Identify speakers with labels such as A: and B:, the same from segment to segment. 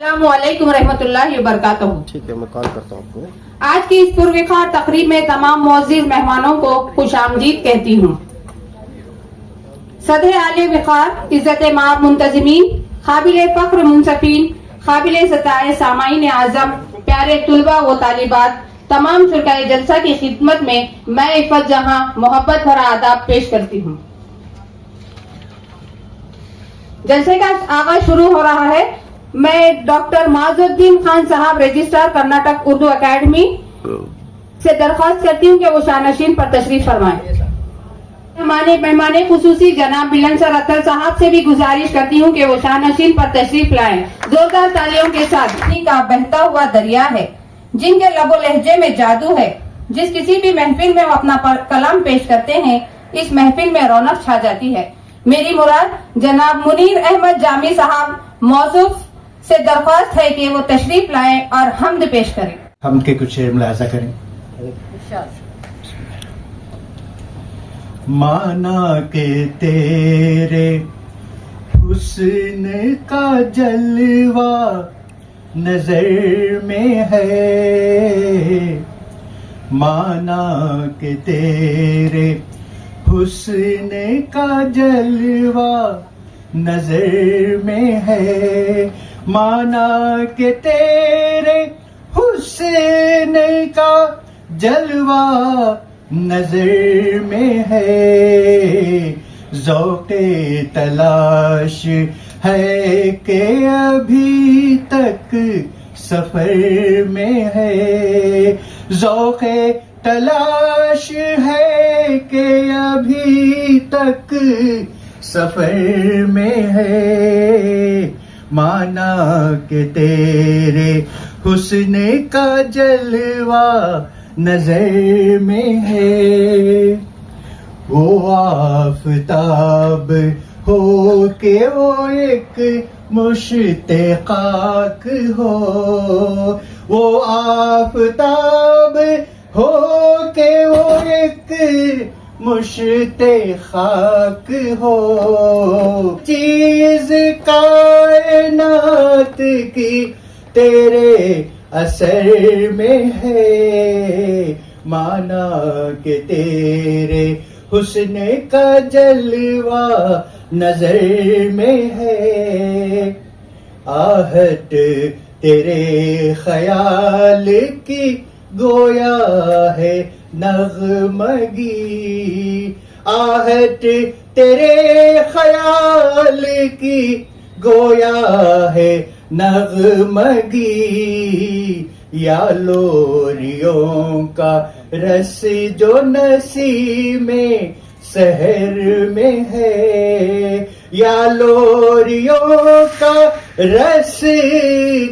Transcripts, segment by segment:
A: السلام علیکم ورحمۃ اللہ وبرکاتہ۔
B: ٹھیک ہے، میں کال کرتا ہوں آپ کو۔
A: آج کی اس پروقار تقریب میں تمام معزز مہمانوں کو خوش آمدید کہتی ہوں۔ صدر اعلی وقار، عزت مآب منتظمین، قابل فخر منصفین، قابل ستائش سامعین اعظم، پیارے طلباء و طالبات، تمام شرکائے جلسہ کی خدمت میں عفت جہاں محبت بھرا آداب پیش کرتی ہوں۔ جلسے کا آغاز شروع ہو رہا ہے۔ میں ڈاکٹر معاذ الدین خان صاحب، رجسٹرار کرناٹک اردو اکیڈمی سے درخواست کرتی ہوں کہ وہ شانشین پر تشریف فرمائیں۔ مہمان خصوصی جناب ملن سر اختر صاحب سے بھی گزارش کرتی ہوں کہ وہ شانشین پر تشریف لائیں۔ زوردار تالیوں کے ساتھ پانی کا بہتا ہوا دریا ہے، جن کے لب و لہجے میں جادو ہے۔ جس کسی بھی محفل میں وہ اپنا کلام پیش کرتے ہیں، اس محفل میں رونق چھا جاتی ہے۔ میری مراد جناب منیر احمد جامی صاحب موصوف سے درخواست ہے کہ وہ تشریف لائیں اور حمد پیش کریں۔
C: حمد کے کچھ شعر ملاحظہ کریں۔ مانا کہ تیرے حسن کا جلوہ نظر میں ہے، مانا کہ تیرے حسن کا جلوہ نظر میں ہے، مانا کہ تیرے حسن کا جلوہ نظر میں ہے، ذوق تلاش ہے کہ ابھی تک سفر میں ہے، ذوق تلاش ہے کہ ابھی تک سفر میں ہے، مانا کہ تیرے حسن کا جلوہ نظر میں ہے۔ وہ آفتاب ہو کہ وہ ایک مشت خاک ہو، وہ آفتاب ہو کہ وہ ایک مشت خاک ہو، چیز کائنات کی تیرے اثر میں ہے، مانا کہ تیرے حسن کا جلوہ نظر میں ہے، آہٹ تیرے خیال کی گویا ہے نغمگی، آہٹ تیرے خیال کی گویا ہے نغمگی، یا لوریوں کا رس جو نسیم سحر میں ہے، یا لوریوں کا رس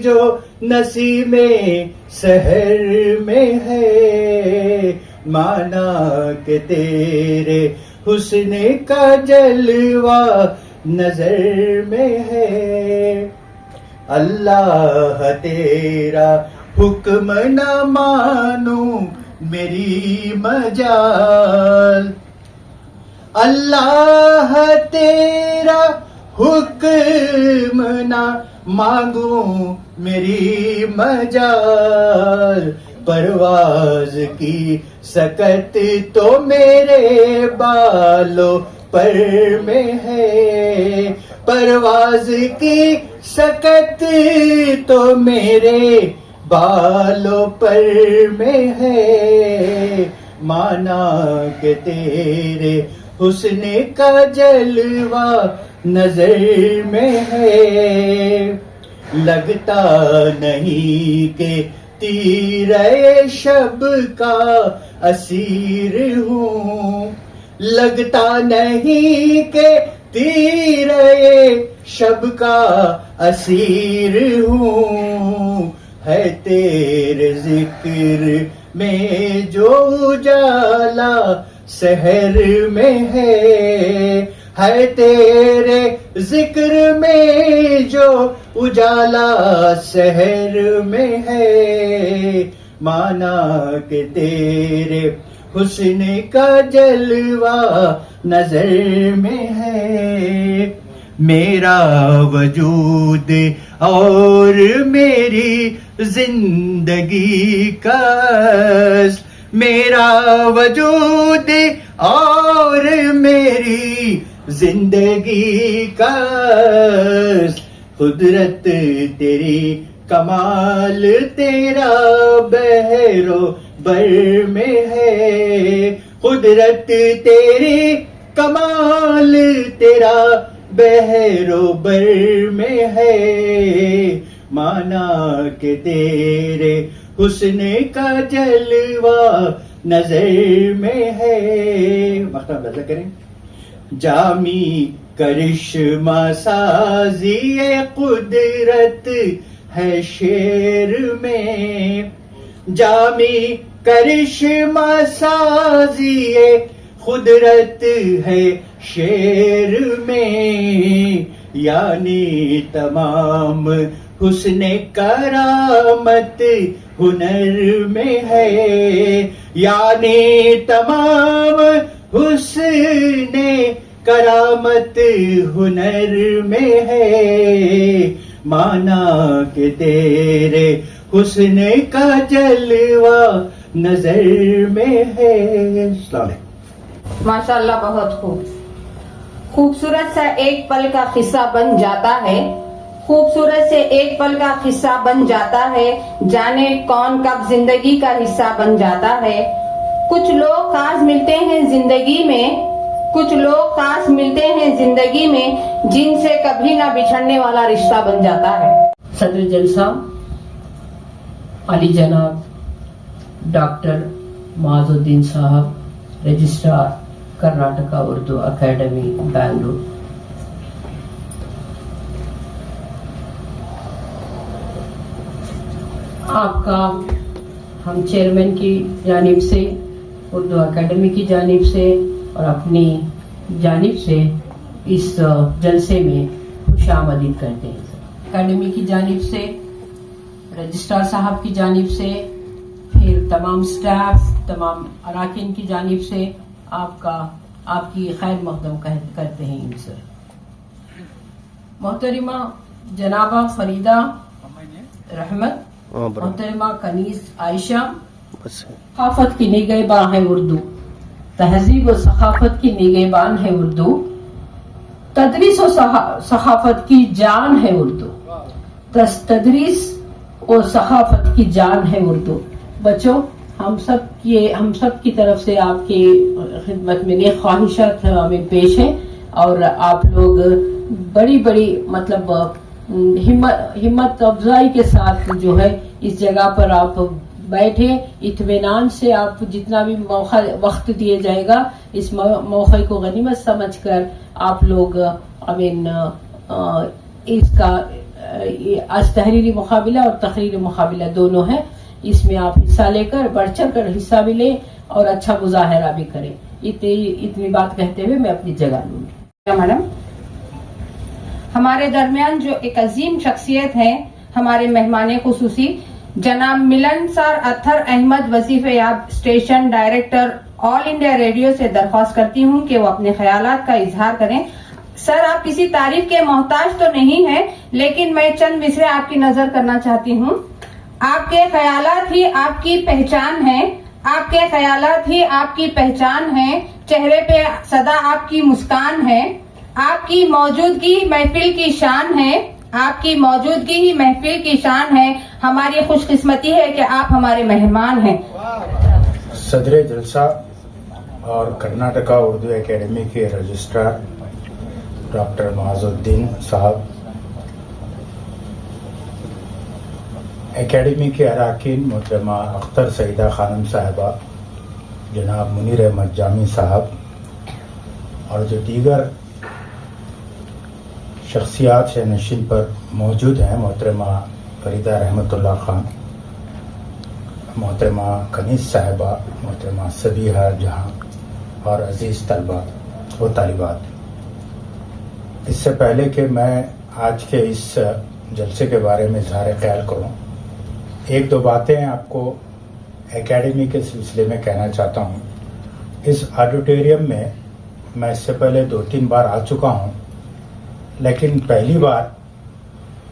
C: جو نسیم سحر میں ہے، مانا کہ تیرے حسن کا جلوہ نظر میں ہے، اللہ تیرا حکم نہ مانوں میری مجال، اللہ تیرا حکم نہ مانگوں میری مجال، پرواز کی سکت تو میرے بالوں پر میں ہے، پرواز کی سکت تو میرے بالوں پر میں ہے، مانا کہ تیرے حسن کا جلوہ نظر میں ہے، لگتا نہیں کہ تیرے شب کا اسیر ہوں، لگتا نہیں کہ تیرے شب کا اسیر ہوں، ہے تیرے ذکر میں جو اجالا سحر میں ہے تیرے ذکر میں جو اجالا سحر میں ہے، مانا کہ تیرے حسن کا جلوہ نظر میں ہے، میرا وجود اور میری زندگی کا اصل، میرا وجود اور میری زندگی کا اصل، قدرت تیری کمال تیرا بحر و بر میں ہے، قدرت تیری کمال تیرا بحر و بر میں ہے، مانا کہ تیرے حسن کا جلوہ نظر میں ہے. مختم بدل کریں. جامی کرشمہ سازی قدرت ہے شعر میں، جامی کرشمہ سازی قدرت ہے شعر میں، یعنی تمام حسن کرامت ہنر میں ہے، یعنی تمام حسن کرامت ہنر میں ہے، مانا کہ تیرے حسن کا جلوہ نظر میں ہے. السلام علیکم.
A: ماشاء اللہ، بہت خوبصورت سا ایک پل کا قصہ بن جاتا ہے، خوبصورت سے ایک پل کا قصہ بن جاتا ہے، جانے کون کب زندگی کا حصہ بن جاتا ہے. کچھ لوگ خاص ملتے ہیں زندگی میں، کچھ لوگ خاص ملتے ہیں زندگی میں، جن سے کبھی نہ بچھڑنے والا رشتہ بن جاتا ہے.
D: صدر جلسہ علی جناب ڈاکٹر معاذ الدین صاحب، رجسٹرار کرناٹکا اردو اکیڈمی بنگلور. آپ کا ہم چیئرمین کی جانب سے، اردو اکیڈمی کی جانب سے اور اپنی جانب سے اس جلسے میں خوش آمدید کرتے ہیں. اکیڈمی کی جانب سے، رجسٹرار صاحب کی جانب سے، پھر تمام سٹاف، تمام اراکین کی جانب سے آپ کی خیر مقدم کرتے ہیں. ان سے محترمہ جنابہ فریدہ رحمت، محترمہ کنیز عائشہ، ثقافت کی نگہباں ہے اردو، تہذیب و ثقافت کی نگہبان ہے اردو، تدریس و ثقافت کی جان ہے اردو، تدریس و ثقافت کی جان ہے اردو. بچوں، ہم سب کی طرف سے آپ کی خدمت میں یہ خواہشات ہمیں پیش ہے، اور آپ لوگ بڑی مطلب ہمت افزائی کے ساتھ جو ہے اس جگہ پر آپ بیٹھے، اطمینان سے آپ جتنا بھی وقت دیا جائے گا اس موقع کو غنیمت سمجھ کر آپ لوگ اس کا آج تحریری مقابلہ اور تقریری مقابلہ دونوں ہے، اس میں آپ حصہ لے کر بڑھ چڑھ کر حصہ بھی لیں اور اچھا مظاہرہ بھی کریں. اتنی بات کہتے ہوئے میں اپنی جگہ لوں گی.
A: میڈم، ہمارے درمیان جو ایک عظیم شخصیت ہے، ہمارے مہمان خصوصی جناب ملن سار اتھر احمد، وظیفہ یاب اسٹیشن ڈائریکٹر آل انڈیا ریڈیو سے درخواست کرتی ہوں کہ وہ اپنے خیالات کا اظہار کریں. سر، آپ کسی تعریف کے محتاج تو نہیں ہیں، لیکن میں چند مصرے آپ کی نظر کرنا چاہتی ہوں. آپ کے خیالات ہی آپ کی پہچان ہے، آپ کے خیالات ہی آپ کی پہچان ہے، چہرے پہ سدا آپ کی مسکان ہے، آپ کی موجودگی محفل کی شان ہے، آپ کی موجودگی ہی محفل کی شان ہے. ہماری خوش قسمتی ہے کہ آپ ہمارے مہمان ہیں.
E: صدر جلسہ اور کرناٹکا اردو اکیڈمی کے رجسٹرار ڈاکٹر معاذ الدین صاحب، اکیڈمی کے اراکین محترمہ اختر سعیدہ خانم صاحبہ، جناب منیر احمد جامی صاحب، اور جو دیگر شخصیات نشین پر موجود ہیں، محترمہ فریدہ رحمت اللہ خان، محترمہ کنیز صاحبہ، محترمہ سبیحہ جہاں، اور عزیز طلبہ و طالبات. اس سے پہلے کہ میں آج کے اس جلسے کے بارے میں اظہار خیال کروں، ایک دو باتیں آپ کو اکیڈمی کے سلسلے میں کہنا چاہتا ہوں. اس آڈیٹوریم میں میں اس سے پہلے 2-3 بار آ چکا ہوں، لیکن پہلی بار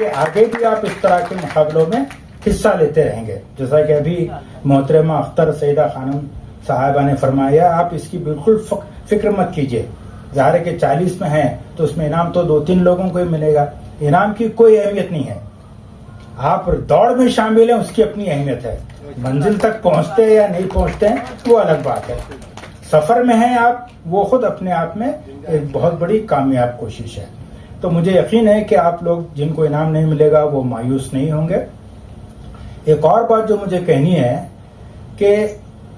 E: کہ آگے بھی آپ اس طرح کے مقابلوں میں حصہ لیتے رہیں گے. جیسا کہ ابھی محترمہ اختر سیدہ خانم صاحبہ نے فرمایا, آپ اس کی بالکل فکر مت کیجیے. ظاہر ہے کہ 40 میں ہیں تو اس میں انعام تو 2-3 لوگوں کو ہی ملے گا. انعام کی کوئی اہمیت نہیں ہے. آپ دوڑ میں شامل ہیں, اس کی اپنی اہمیت ہے. منزل تک پہنچتے ہیں یا نہیں پہنچتے ہیں وہ الگ بات ہے. سفر میں ہیں آپ, وہ خود اپنے آپ میں ایک بہت بڑی کامیاب کوشش ہے. تو مجھے یقین ہے کہ آپ لوگ جن کو انعام نہیں ملے گا وہ مایوس نہیں ہوں گے. ایک اور بات جو مجھے کہنی ہے کہ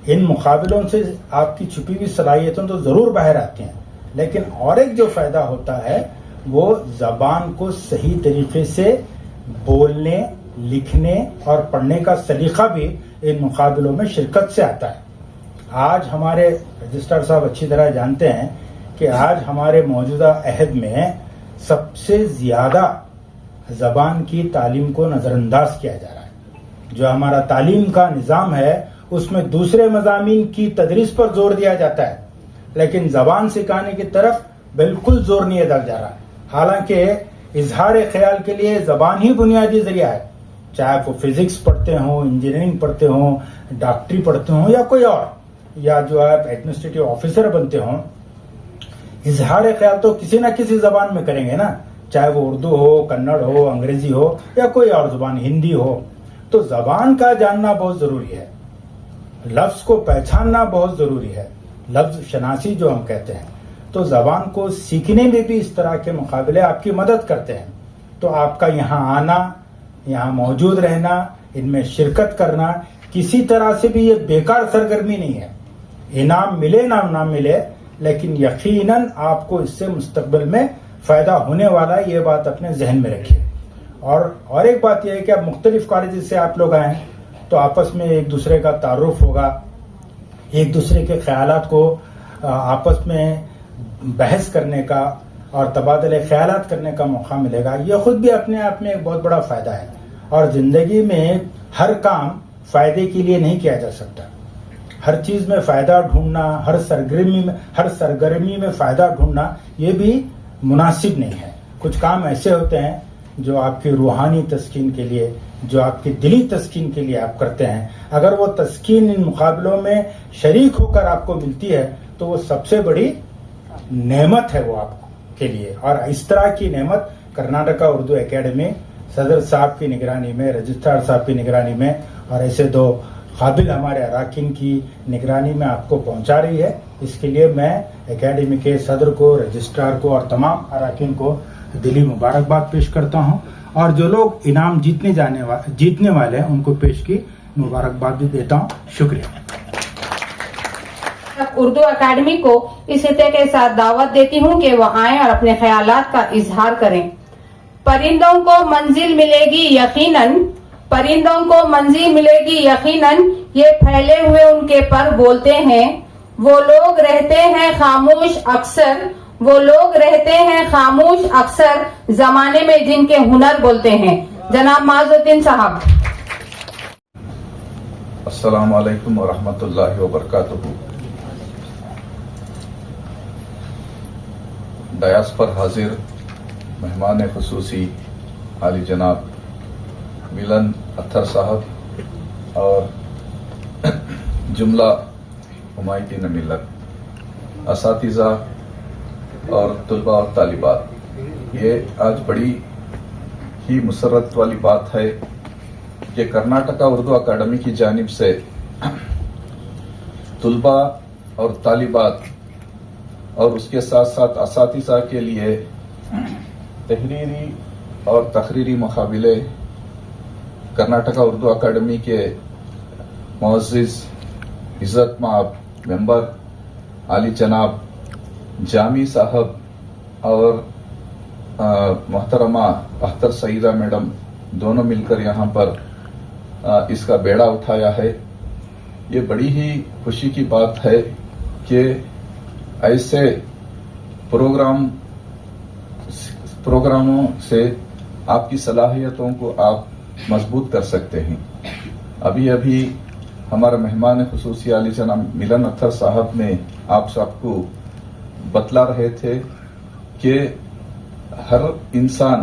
E: ان مقابلوں سے آپ کی چھپی ہوئی صلاحیتیں تو ضرور باہر آتی ہیں, لیکن اور ایک جو فائدہ ہوتا ہے وہ زبان کو صحیح طریقے سے بولنے, لکھنے اور پڑھنے کا سلیقہ بھی ان مقابلوں میں شرکت سے آتا ہے. آج ہمارے رجسٹرار صاحب اچھی طرح جانتے ہیں کہ آج ہمارے موجودہ عہد میں سب سے زیادہ زبان کی تعلیم کو نظر انداز کیا جا رہا ہے. جو ہمارا تعلیم کا نظام ہے اس میں دوسرے مضامین کی تدریس پر زور دیا جاتا ہے, لیکن زبان سکھانے کی طرف بالکل زور نہیں دیا جا رہا. حالانکہ اظہار خیال کے لیے زبان ہی بنیادی ذریعہ ہے, چاہے وہ فزکس پڑھتے ہوں, انجینئرنگ پڑھتے ہوں, ڈاکٹری پڑھتے ہوں یا کوئی اور, یا جو آپ ایڈمنسٹریٹو آفیسر بنتے ہوں. اظہار خیال تو کسی نہ کسی زبان میں کریں گے نا, چاہے وہ اردو ہو, کنڑ ہو, انگریزی ہو یا کوئی اور زبان, ہندی ہو. تو زبان کا جاننا بہت ضروری ہے, لفظ کو پہچاننا بہت ضروری ہے, لفظ شناسی جو ہم کہتے ہیں. تو زبان کو سیکھنے میں بھی اس طرح کے مقابلے آپ کی مدد کرتے ہیں. تو آپ کا یہاں آنا, یہاں موجود رہنا, ان میں شرکت کرنا کسی طرح سے بھی یہ بیکار سرگرمی نہیں ہے. انعام ملے نہ ملے, لیکن یقیناً آپ کو اس سے مستقبل میں فائدہ ہونے والا ہے, یہ بات اپنے ذہن میں رکھیے. اور ایک بات یہ ہے کہ اب مختلف کالجز سے آپ لوگ آئے ہیں تو آپس میں ایک دوسرے کا تعارف ہوگا, ایک دوسرے کے خیالات کو آپس میں بحث کرنے کا اور تبادلہ خیالات کرنے کا موقع ملے گا. یہ خود بھی اپنے آپ میں ایک بہت بڑا فائدہ ہے. اور زندگی میں ہر کام فائدے کے لیے نہیں کیا جا سکتا. ہر چیز میں فائدہ ڈھونڈنا, ہر سرگرمی میں فائدہ ڈھونڈنا یہ بھی مناسب نہیں ہے. کچھ کام ایسے ہوتے ہیں جو آپ کی روحانی تسکین کے لیے, جو آپ کی دلی تسکین کے لیے آپ کرتے ہیں. اگر وہ تسکین ان مقابلوں میں شریک ہو کر آپ کو ملتی ہے تو وہ سب سے بڑی نعمت ہے وہ آپ کے لیے. اور اس طرح کی نعمت کرناٹکا اردو اکیڈمی صدر صاحب کی نگرانی میں, رجسٹرار صاحب کی نگرانی میں اور ایسے 2 قابل ہمارے اراکین کی نگرانی میں آپ کو پہنچا رہی ہے. اس کے لیے میں اکیڈمی کے صدر کو, رجسٹرار کو اور تمام اراکین کو دلی مبارکباد پیش کرتا ہوں. اور جو لوگ انعام جیتنے والے ہیں ان کو پیش کی مبارکباد بھی دیتا ہوں. شکریہ.
A: اردو اکیڈمی کو اس خطے کے ساتھ دعوت دیتی ہوں کہ وہ آئیں اور اپنے خیالات کا اظہار کریں. پرندوں کو منزل ملے گی یقیناً, پرندوں کو منزل ملے گی یقیناً, یہ پھیلے ہوئے ان کے پر بولتے ہیں. وہ لوگ رہتے ہیں خاموش اکثر, وہ لوگ رہتے ہیں خاموش اکثر, زمانے میں جن کے ہنر بولتے ہیں. جناب معاذ الدین صاحب.
F: السلام علیکم ورحمۃ اللہ وبرکاتہ. ڈیاس پر حاضر مہمان خصوصی عالی جناب ملن اختر صاحب اور جملہ حمایتین ملت, اساتذہ اور طلباء اور طالبات, یہ آج بڑی ہی مسرت والی بات ہے کہ کرناٹکا اردو اکیڈمی کی جانب سے طلباء اور طالبات اور اس کے ساتھ ساتھ اساتذہ کے لیے تحریری اور تقریری مقابلے کرناٹکا اردو اکیڈمی کے معزز عزت مآب ممبر عالی جناب جامی صاحب اور محترمہ اختر سعیدہ میڈم دونوں مل کر یہاں پر اس کا بیڑا اٹھایا ہے. یہ بڑی ہی خوشی کی بات ہے کہ ایسے پروگراموں سے آپ کی صلاحیتوں کو آپ مضبوط کر سکتے ہیں. ابھی ہمارے مہمان خصوصی عالی جناب ملن اختر صاحب نے آپ سب کو بتلا رہے تھے کہ ہر انسان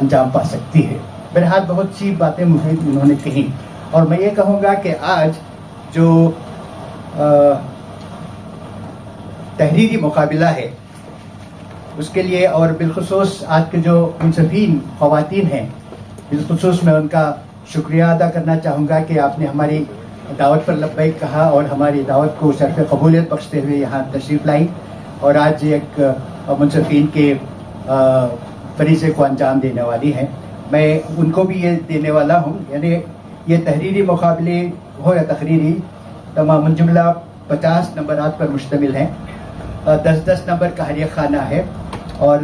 G: انجام پا سکتی ہے. بہرحال بہت سی باتیں مفید انہوں نے کہیں, اور میں یہ کہوں گا کہ آج جو تحریری مقابلہ ہے اس کے لیے, اور بالخصوص آج کے جو منصفین خواتین ہیں, بالخصوص میں ان کا شکریہ ادا کرنا چاہوں گا کہ آپ نے ہماری دعوت پر لبیک کہا اور ہماری دعوت کو شرف قبولیت بخشتے ہوئے یہاں تشریف لائی, اور آج ایک منصفین کے فریضے کو انجام دینے والی ہیں. میں ان کو بھی یہ دینے والا ہوں, یعنی یہ تحریری مقابلے ہو یا تقریری, تمام جملہ 50 نمبرات پر مشتمل ہیں. 10-10 نمبر کا حریہ خانہ ہے, اور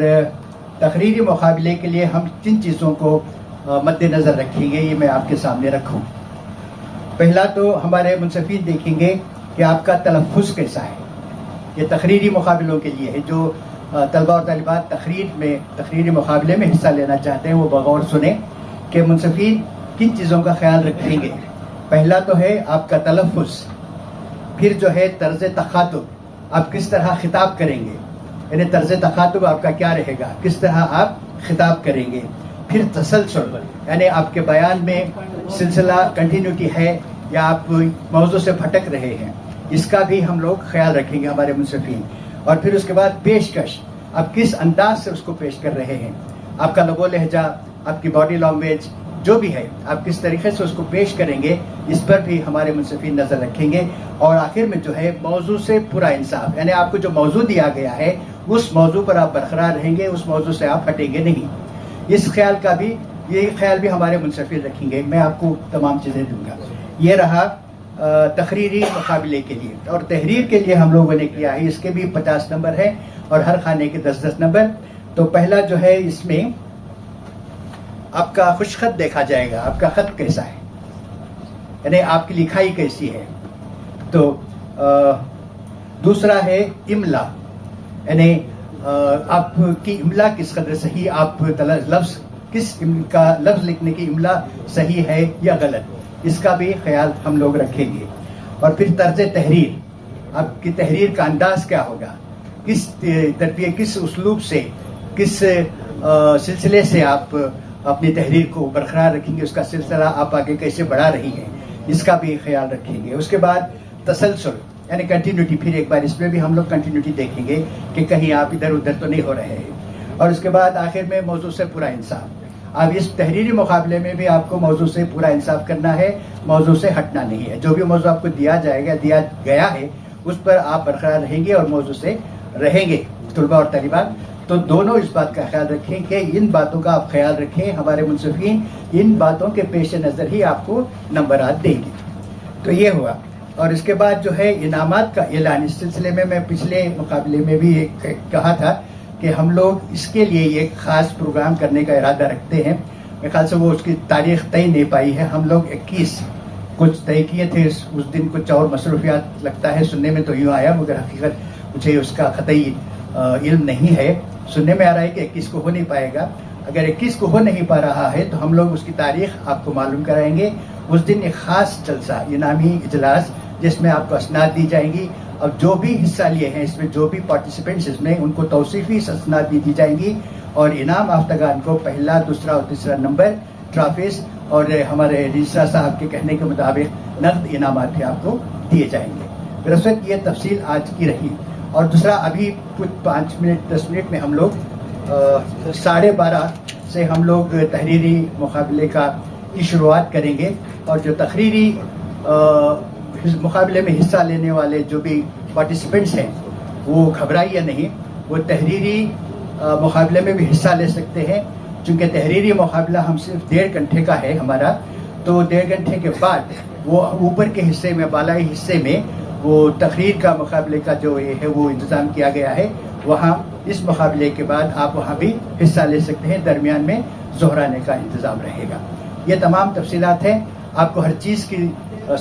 G: تقریری مقابلے کے لیے ہم جن چیزوں کو مد نظر رکھیں گے یہ میں آپ کے سامنے رکھوں. پہلا تو ہمارے منصفین دیکھیں گے کہ آپ کا تلفظ کیسا ہے. یہ تقریری مقابلوں کے لیے ہے. جو طلبہ اور طالبات تقریری مقابلے میں حصہ لینا چاہتے ہیں وہ بغور سنیں کہ منصفین کن چیزوں کا خیال رکھیں گے. پہلا تو ہے آپ کا تلفظ, پھر جو ہے طرز تخاطب, آپ کس طرح خطاب کریں گے, یعنی طرز تخاطب آپ کا کیا رہے گا, کس طرح آپ خطاب کریں گے. پھر تسلسل, یعنی آپ کے بیان میں سلسلہ کنٹینیوٹی ہے یا آپ موضوع سے بھٹک رہے ہیں, اس کا بھی ہم لوگ خیال رکھیں گے ہمارے منصفین. اور پھر اس کے بعد پیشکش, آپ کس انداز سے اس کو پیش کر رہے ہیں, آپ کا لب و لہجہ, آپ کی باڈی لینگویج جو بھی ہے, آپ کس طریقے سے اس کو پیش کریں گے, اس پر بھی ہمارے منصفین نظر رکھیں گے. اور آخر میں جو ہے موضوع سے پورا انصاف, یعنی آپ کو جو موضوع دیا گیا ہے اس موضوع پر آپ برقرار رہیں گے, اس موضوع سے آپ ہٹیں گے نہیں. اس خیال کا بھی, یہ خیال بھی ہمارے منصفین رکھیں گے. میں آپ کو تمام چیزیں دوں گا. یہ رہا تقریری مقابلے کے لیے. اور تحریر کے لیے ہم لوگوں نے کیا ہے, اس کے بھی 50 نمبر ہیں اور ہر خانے کے 10-10 نمبر. تو پہلا جو ہے اس میں آپ کا خوش خط دیکھا جائے گا, آپ کا خط کیسا ہے, یعنی آپ کی لکھائی کیسی ہے. تو دوسرا ہے املا, یعنی آپ کی املا کس قدر صحیح, آپ لفظ کس کا لفظ لکھنے کی املا صحیح ہے یا غلط, اس کا بھی خیال ہم لوگ رکھیں گے. اور پھر طرز تحریر, آپ کی تحریر کا انداز کیا ہوگا, کس ترتیب, کس اسلوب سے, کس سلسلے سے آپ اپنی تحریر کو برقرار رکھیں گے, اس کا سلسلہ آپ آگے کیسے بڑھا رہی ہیں, اس کا بھی خیال رکھیں گے. اس کے بعد تسلسل, یعنی کنٹینیوٹی, پھر ایک بار اس میں بھی ہم لوگ کنٹینیوٹی دیکھیں گے کہ کہیں آپ ادھر ادھر تو نہیں ہو رہے ہیں. اور اس کے بعد آخر میں موضوع سے پورا انصاف. اب اس تحریری مقابلے میں بھی آپ کو موضوع سے پورا انصاف کرنا ہے, موضوع سے ہٹنا نہیں ہے. جو بھی موضوع آپ کو دیا گیا ہے اس پر آپ برقرار رہیں گے اور موضوع سے رہیں گے. طلباء اور طالبات تو دونوں اس بات کا خیال رکھیں کہ ان باتوں کا آپ خیال رکھیں. ہمارے منصفین ان باتوں کے پیش نظر ہی آپ کو نمبرات دیں گے. تو یہ ہوا. اور اس کے بعد جو ہے انعامات کا اعلان, اس سلسلے میں پچھلے مقابلے میں بھی کہا تھا کہ ہم لوگ اس کے لیے ایک خاص پروگرام کرنے کا ارادہ رکھتے ہیں. میرے خیال سے وہ اس کی تاریخ طے نہیں پائی ہے. ہم لوگ 21 کچھ طے کیے تھے, اس دن کچھ اور مصروفیات لگتا ہے, سننے میں تو یوں آیا مگر حقیقت مجھے اس کا قطعی علم نہیں ہے. سننے میں آ رہا ہے کہ 21 کو ہو نہیں پائے گا. اگر 21 کو ہو نہیں پا رہا ہے تو ہم لوگ اس کی تاریخ آپ کو معلوم کرائیں گے. اس دن ایک خاص جلسہ, انعامی اجلاس, جس میں آپ کو اسناد دی جائیں گی. اب جو بھی حصہ لیے ہیں اس میں, جو بھی پارٹیسپینٹس اس میں, ان کو توصیفی اسناد بھی دی جائیں گی. اور انعام یافتگان کو پہلا, دوسرا اور تیسرا نمبر, ٹرافیز, اور ہمارے رجسٹرار صاحب کے کہنے کے مطابق نقد انعامات بھی آپ کو دیے جائیں گے. دراصل یہ تفصیل آج کی رہی. اور دوسرا, ابھی کچھ 5 منٹ 10 منٹ میں ہم لوگ 12:30 سے ہم لوگ تحریری مقابلے کی شروعات کریں گے. اور جو تقریری مقابلے میں حصہ لینے والے جو بھی پارٹیسپینٹس ہیں وہ گھبرائیے نہیں, وہ تحریری مقابلے میں بھی حصہ لے سکتے ہیں. چونکہ تحریری مقابلہ ہم صرف 1.5 گھنٹے کا ہے ہمارا, تو 1.5 گھنٹے کے بعد وہ اوپر کے حصے میں, بالائی حصے میں وہ تقریر کا مقابلے کا جو یہ ہے وہ انتظام کیا گیا ہے. وہاں اس مقابلے کے بعد آپ وہاں بھی حصہ لے سکتے ہیں. درمیان میں ظہرانے کا انتظام رہے گا. یہ تمام تفصیلات ہیں. آپ کو ہر چیز کی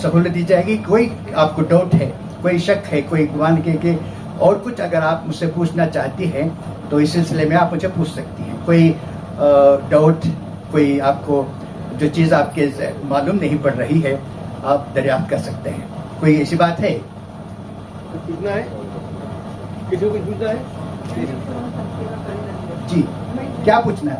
G: سہولت دی جائے گی. کوئی آپ کو ڈاؤٹ ہے, کوئی شک ہے, کوئی گمان کہ اور کچھ اگر آپ مجھ سے پوچھنا چاہتی ہیں تو اس سلسلے میں آپ مجھے پوچھ سکتی ہیں. کوئی ڈاؤٹ, کوئی آپ کو جو چیز آپ کے معلوم نہیں پڑ رہی ہے آپ دریافت کر سکتے ہیں. کوئی ایسی بات ہے؟
B: پوچھنا ہے, کسی کو پوچھنا ہے؟
G: جی, کیا پوچھنا ہے؟